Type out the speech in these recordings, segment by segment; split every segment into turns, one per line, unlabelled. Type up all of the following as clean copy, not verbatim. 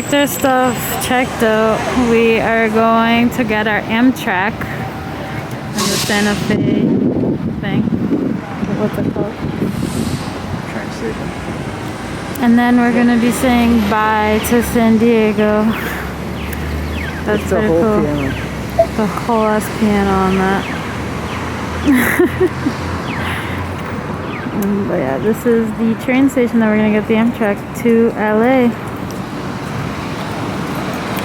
packed our stuff, checked out. We are going to get our Amtrak and the Santa Fe thing. What's it called?
Train station.
And then we're gonna be saying bye to San Diego. That's pretty cool.
Piano.
The whole ass piano on that. But yeah, this is the train station that we're gonna get the Amtrak to LA.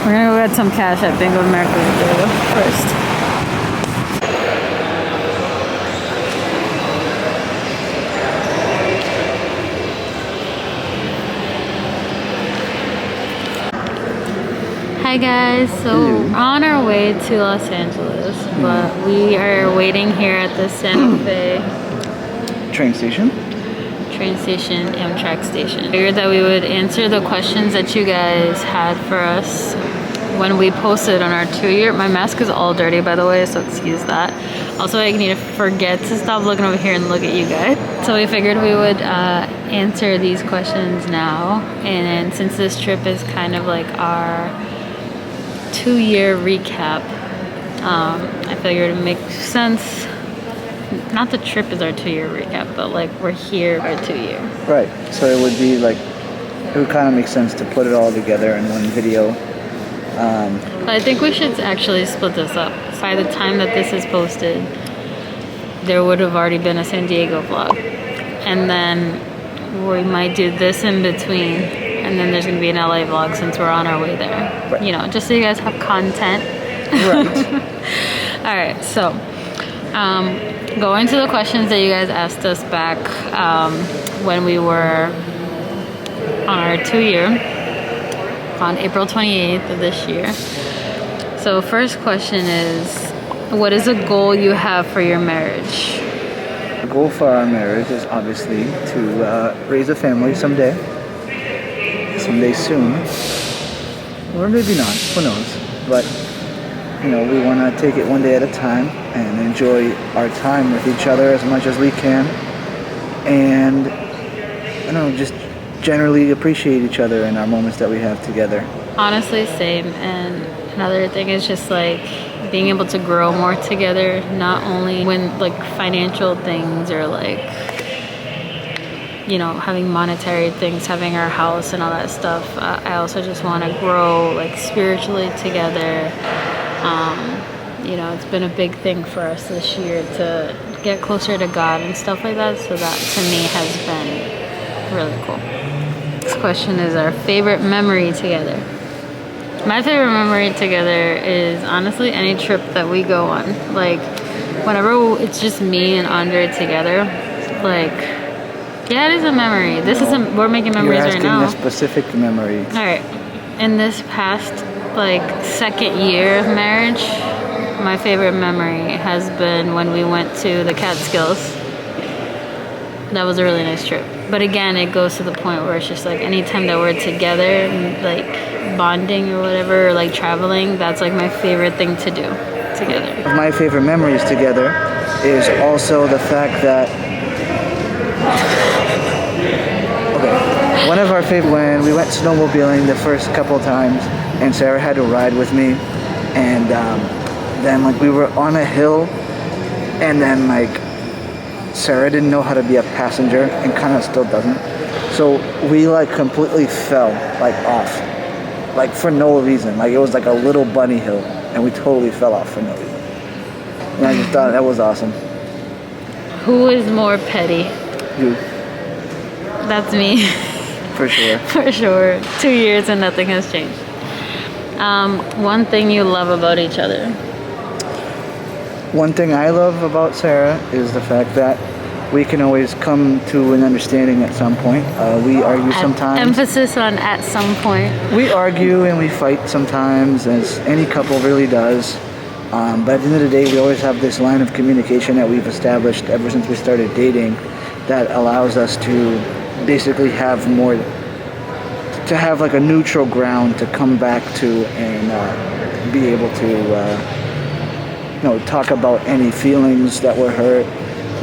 We're gonna go get some cash at Bank of America first. Hi guys, so we're on our way to Los Angeles, but we are waiting here at the Santa Fe
Train station.
Amtrak station. I figured that we would answer the questions that you guys had for us when we posted on our 2-year. My mask is all dirty, by the way, so excuse that. Also, I need to forget to stop looking over here and look at you guys. So we figured we would answer these questions now, and since this trip is kind of like our 2-year recap, I figured it would make sense. Not the trip is our 2-year recap, but like we're here our 2-year.
Right. So it would be like, it would kind of make sense to put it all together in one video.
But I think we should actually split this up. By the time that this is posted, there would have already been a San Diego vlog. And then we might do this in between. And then there's going to be an LA vlog since we're on our way there.
Right.
You know, just so you guys have content.
Right.
All right, so going to the questions that you guys asked us back when we were on our 2-year on April 28th of this year. So first question is, what is a goal you have for your marriage?
The goal for our marriage is obviously to raise a family someday soon, or maybe not, who knows, but you know, we want to take it one day at a time and enjoy our time with each other as much as we can, and you know, just generally appreciate each other and our moments that we have together.
Honestly, same. And another thing is just like being able to grow more together, not only when like financial things or like, you know, having monetary things, having our house and all that stuff. I also just want to grow like spiritually together. You know, it's been a big thing for us this year to get closer to God and stuff like that. So that to me has been really cool. This question is our favorite memory together. My favorite memory together is honestly any trip that we go on. Like whenever it's just me and Andre together, like, yeah, it is a memory. We're making memories right now.
You're asking a specific memory.
All right. In this past, like, 2nd year of marriage, my favorite memory has been when we went to the Catskills. That was a really nice trip. But again, it goes to the point where it's just like anytime that we're together, like bonding or whatever, or like traveling, that's like my favorite thing to do together.
My favorite memories together is also the fact that one of our favorite, when we went snowmobiling the first couple times and Sarah had to ride with me, and then like we were on a hill, and then like Sarah didn't know how to be a passenger and kind of still doesn't, so we like completely fell like off, like for no reason. Like it was like a little bunny hill and we totally fell off for no reason, and I just thought that was awesome.
Who is more petty?
You.
That's me.
For sure.
For sure. 2 years and nothing has changed. One thing you love about each other.
One thing I love about Sarah is the fact that we can always come to an understanding at some point. We argue sometimes.
Emphasis on at some point.
We argue and we fight sometimes, as any couple really does. But at the end of the day, we always have this line of communication that we've established ever since we started dating that allows us to basically have more, to have like a neutral ground to come back to and be able to you know, talk about any feelings that were hurt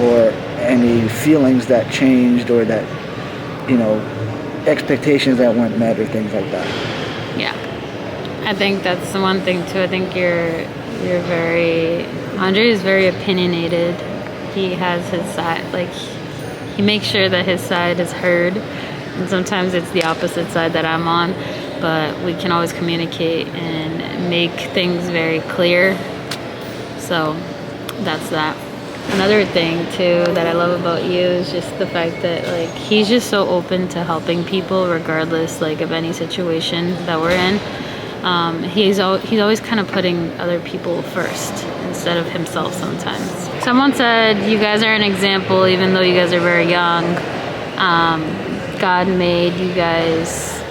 or any feelings that changed or that, you know, expectations that weren't met or things like that.
Yeah. I think that's the one thing too. I think Andre is very opinionated. He has his side, like he makes sure that his side is heard, and sometimes it's the opposite side that I'm on, but we can always communicate and make things very clear. So that's that. Another thing too that I love about you is just the fact that like he's just so open to helping people regardless like of any situation that we're in. He's always kind of putting other people first instead of himself sometimes. Someone said you guys are an example even though you guys are very young. God made you guys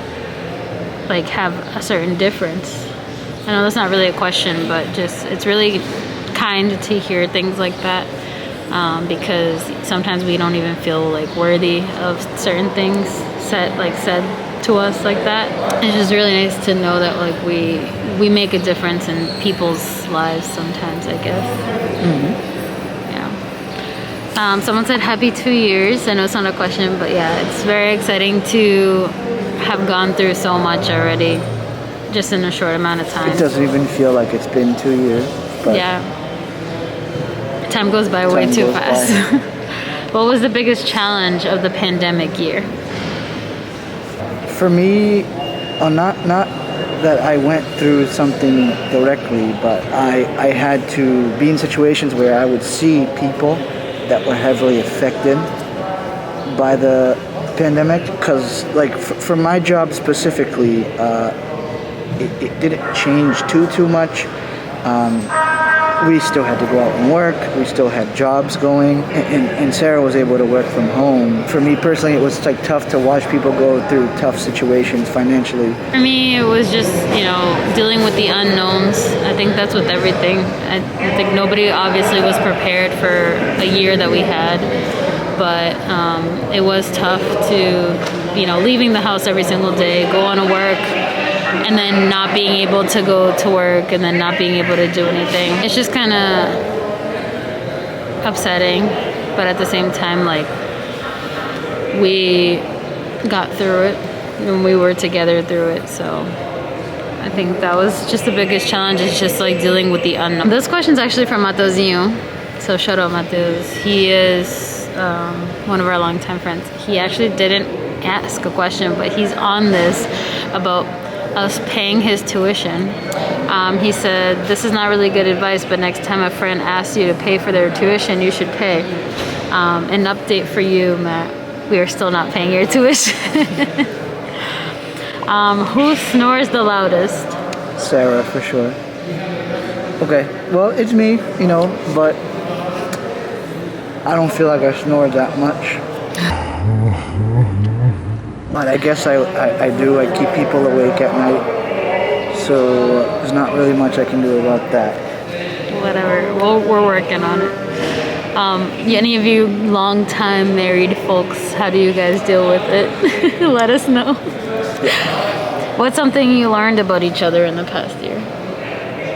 like have a certain difference. I know that's not really a question, but just it's really kind to hear things like that, because sometimes we don't even feel like worthy of certain things said to us like that. It's just really nice to know that like we make a difference in people's lives sometimes, I guess. Yeah. Someone said happy 2 years. I know it's not a question, but yeah, it's very exciting to have gone through so much already just in a short amount of time.
It doesn't even feel like it's been 2 years. But
yeah. Time goes by way too fast. What was the biggest challenge of the pandemic year?
For me, not that I went through something directly, but I had to be in situations where I would see people that were heavily affected by the pandemic. Because, like, for my job specifically, it didn't change too much. We still had to go out and work. We still had jobs going, and Sarah was able to work from home. For me personally, it was like tough to watch people go through tough situations financially.
For me, it was just, dealing with the unknowns. I think that's with everything. I think nobody obviously was prepared for a year that we had, but it was tough to, leaving the house every single day, go on to work, and then not being able to go to work and then not being able to do anything. It's just kind of upsetting, but at the same time, like, we got through it and we were together through it. So I think that was just the biggest challenge, is just like dealing with the unknown. This question's actually from Mateuzinho, so shout out Mateus. He is one of our longtime friends. He actually didn't ask a question, but he's on this about us paying his tuition. He said, this is not really good advice, but next time a friend asks you to pay for their tuition, you should pay. An update for you, Matt. We are still not paying your tuition. Who snores the loudest?
Sarah, for sure. Okay, well, it's me, but I don't feel like I snore that much. But I guess I do. I keep people awake at night, so there's not really much I can do about that.
Whatever, we're working on it. Any of you long-time married folks, how do you guys deal with it? Let us know.
Yeah.
What's something you learned about each other in the past year?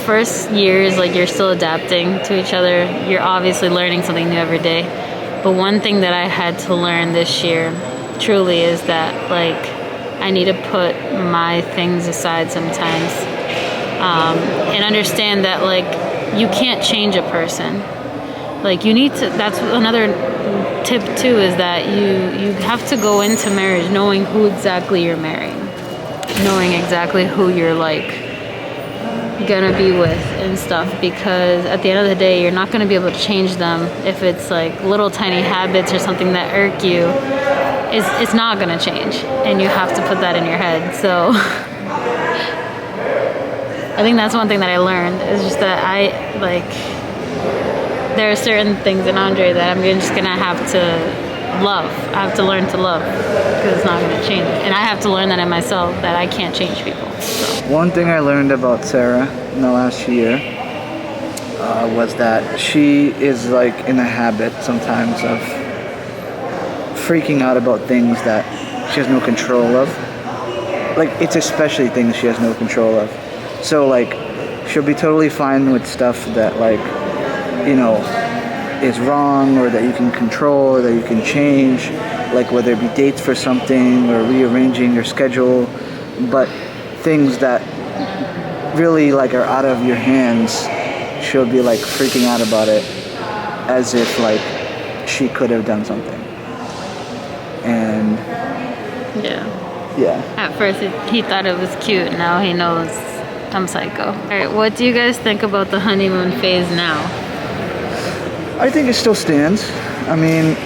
First year is like you're still adapting to each other. You're obviously learning something new every day. But one thing that I had to learn this year truly is that like I need to put my things aside sometimes, and understand that like you can't change a person. Like you need to, that's another tip too, is that you have to go into marriage knowing who exactly you're marrying, knowing exactly who you're like gonna be with and stuff, because at the end of the day you're not gonna be able to change them. If it's like little tiny habits or something that irk you, it's not gonna change, and you have to put that in your head. So I think that's one thing that I learned, is just that there are certain things in Andre that I'm just gonna have to love. I have to learn to love, because it's not gonna change, and I have to learn that in myself, that I can't change people. So.
One thing I learned about Sarah in the last year was that she is like in a habit sometimes of freaking out about things that she has no control of. Like, it's especially things she has no control of. So like, she'll be totally fine with stuff that like, is wrong, or that you can control, or that you can change, like whether it be dates for something or rearranging your schedule. But things that really like are out of your hands, she'll be like freaking out about it as if like she could have done something. And yeah.
At first he thought it was cute. Now he knows I'm psycho. All right, what do you guys think about the honeymoon phase now?
I think it still stands. I mean,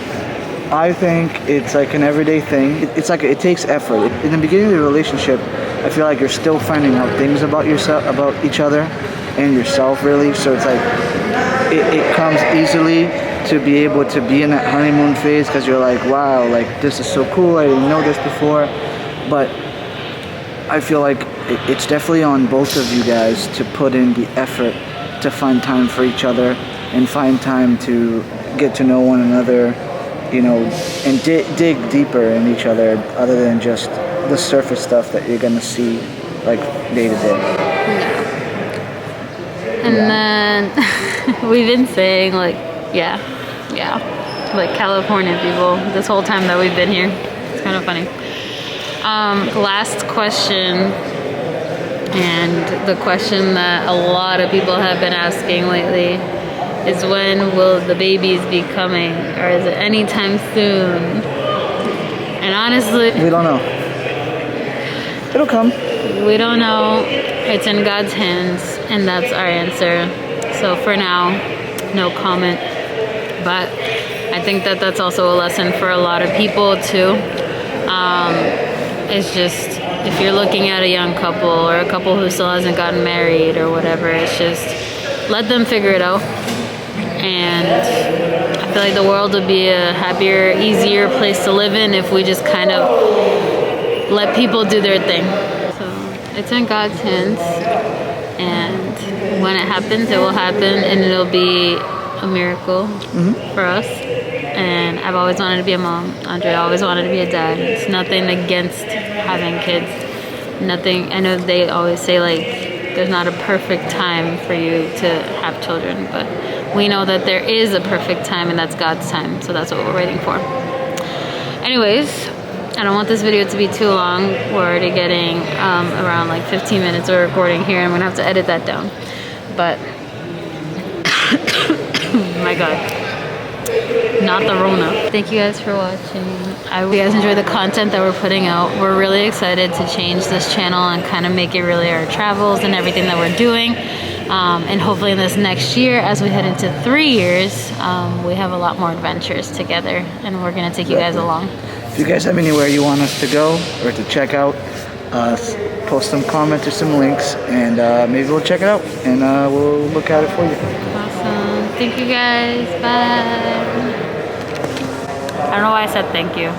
I think it's like an everyday thing. It's like it takes effort. In the beginning of the relationship, I feel like you're still finding out things about yourself, about each other, and yourself really. So it's like it comes easily to be able to be in that honeymoon phase because you're like, wow, like this is so cool. I didn't know this before. But I feel like it's definitely on both of you guys to put in the effort to find time for each other and find time to get to know one another, you know, and dig deeper in each other other than just the surface stuff that you're gonna see like day to day.
And then we've been saying like, like California people this whole time that we've been here. It's kind of funny. Last question, and the question that a lot of people have been asking lately is, when will the babies be coming, or is it anytime soon? And honestly,
we don't know. It'll come.
We don't know. It's in God's hands, and that's our answer. So for now, no comment. But I think that that's also a lesson for a lot of people too. It's just, if you're looking at a young couple or a couple who still hasn't gotten married or whatever, it's just let them figure it out. And I feel like the world would be a happier, easier place to live in if we just kind of let people do their thing. So it's in God's hands, and when it happens, it will happen, and it'll be a miracle for us. And I've always wanted to be a mom. Andre always wanted to be a dad. It's nothing against having kids. Nothing. I know they always say like there's not a perfect time for you to have children, but we know that there is a perfect time, and that's God's time. So that's what we're waiting for. Anyways, I don't want this video to be too long. We're already getting around like 15 minutes of recording here. I'm gonna have to edit that down. But my God. Not the Rona. Thank you guys for watching. I hope you guys enjoy the content that we're putting out. We're really excited to change this channel and kind of make it really our travels and everything that we're doing. And hopefully in this next year, as we head into 3 years, we have a lot more adventures together, and we're gonna take you guys along.
If you guys have anywhere you want us to go or to check out, post some comments or some links, and maybe we'll check it out, and we'll look at it for you.
Awesome. Thank you guys. Bye. I don't know why I said thank you.